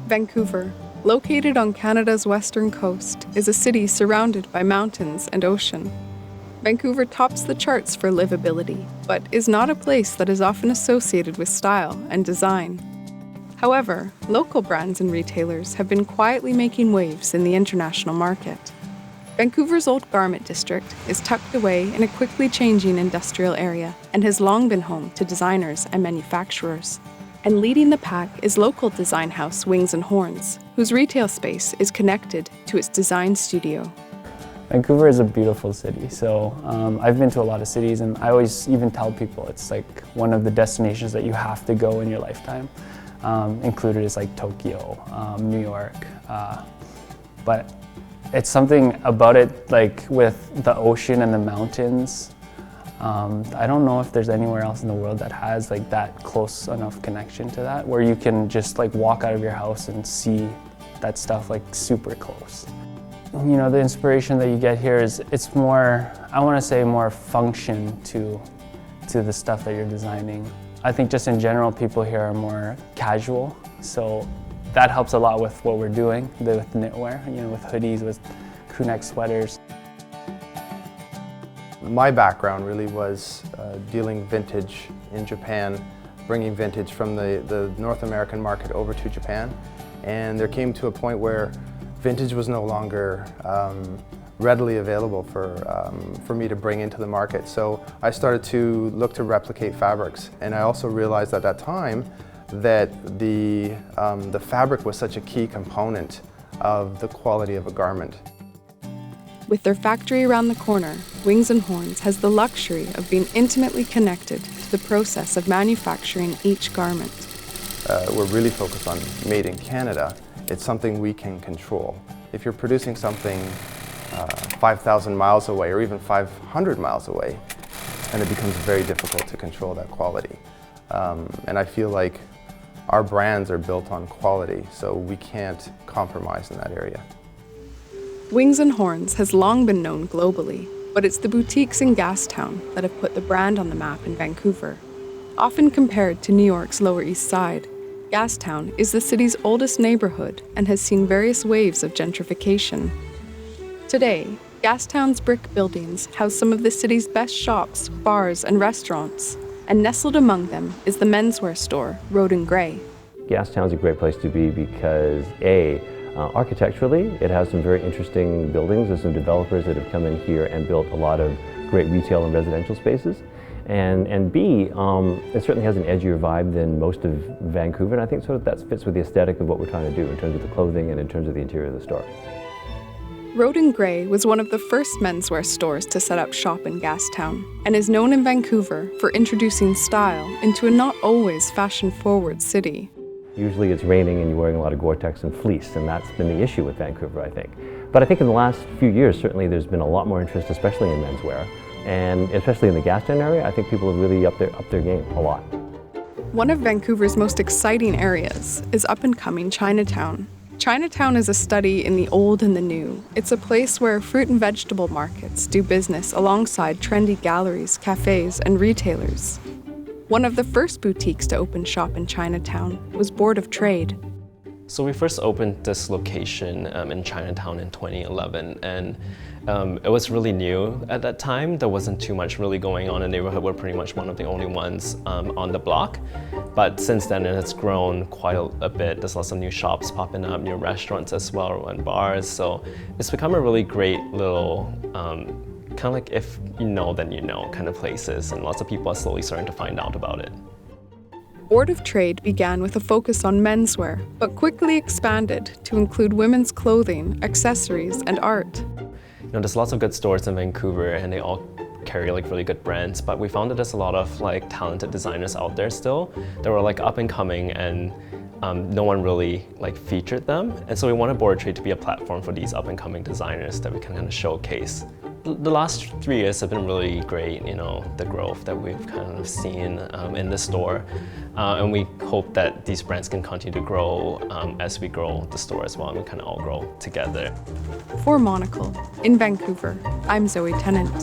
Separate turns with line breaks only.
Vancouver, located on Canada's western coast, is a city surrounded by mountains and ocean. Vancouver tops the charts for livability, but is not a place that is often associated with style and design. However, local brands and retailers have been quietly making waves in the international market. Vancouver's Old Garment District is tucked away in a quickly changing industrial area and has long been home to designers and manufacturers. And leading the pack is local design house Wings and Horns, whose retail space is connected to its design studio.
Vancouver is a beautiful city, so I've been to a lot of cities, and I always even tell people it's like one of the destinations that you have to go in your lifetime. Included is like Tokyo, New York, but it's something about it, like with the ocean and the mountains. I don't know if there's anywhere else in the world that has like that close enough connection to that, where you can just like walk out of your house and see that stuff like super close. You know, the inspiration that you get here it's more, I want to say more function to the stuff that you're designing. I think just in general, people here are more casual, so that helps a lot with what we're doing with knitwear, you know, with hoodies, with crew neck sweaters.
My background really was dealing vintage in Japan, bringing vintage from the North American market over to Japan. And there came to a point where vintage was no longer readily available for me to bring into the market. So I started to look to replicate fabrics. And I also realized at that time that the fabric was such a key component of the quality of a garment.
With their factory around the corner, Wings and Horns has the luxury of being intimately connected to the process of manufacturing each garment.
We're really focused on made in Canada. It's something we can control. If you're producing something 5,000 miles away or even 500 miles away, and it becomes very difficult to control that quality. And I feel like our brands are built on quality, so we can't compromise in that area.
Wings and Horns has long been known globally, but it's the boutiques in Gastown that have put the brand on the map in Vancouver. Often compared to New York's Lower East Side, Gastown is the city's oldest neighborhood and has seen various waves of gentrification. Today, Gastown's brick buildings house some of the city's best shops, bars, and restaurants, and nestled among them is the menswear store, Road and Grey.
Gastown's a great place to be because architecturally, it has some very interesting buildings. There's some developers that have come in here and built a lot of great retail and residential spaces. And B, it certainly has an edgier vibe than most of Vancouver, and I think sort of that fits with the aesthetic of what we're trying to do in terms of the clothing and in terms of the interior of the store.
Road and Grey was one of the first menswear stores to set up shop in Gastown and is known in Vancouver for introducing style into a not always fashion-forward city.
Usually it's raining and you're wearing a lot of Gore-Tex and fleece, and that's been the issue with Vancouver, I think. But I think in the last few years, certainly there's been a lot more interest, especially in menswear. And especially in the Gastown area, I think people have really upped their game a lot.
One of Vancouver's most exciting areas is up-and-coming Chinatown. Chinatown is a study in the old and the new. It's a place where fruit and vegetable markets do business alongside trendy galleries, cafes, and retailers. One of the first boutiques to open shop in Chinatown was Board of Trade.
So we first opened this location in Chinatown in 2011, and it was really new at that time. There wasn't too much really going on in the neighborhood. We're pretty much one of the only ones on the block. But since then it has grown quite a bit. There's lots of new shops popping up, new restaurants as well, and bars. So it's become a really great little kind of like if you know, then you know kind of places, and lots of people are slowly starting to find out about it.
Board of Trade began with a focus on menswear, but quickly expanded to include women's clothing, accessories, and art.
You know, there's lots of good stores in Vancouver, and they all carry like really good brands, but we found that there's a lot of like talented designers out there still that were like up and coming, and no one really like featured them. And so we wanted Board of Trade to be a platform for these up and coming designers that we can kind of showcase. The last 3 years have been really great, you know, the growth that we've kind of seen in the store. And we hope that these brands can continue to grow as we grow the store as well, and we kind of all grow together.
For Monocle, in Vancouver, I'm Zoe Tennant.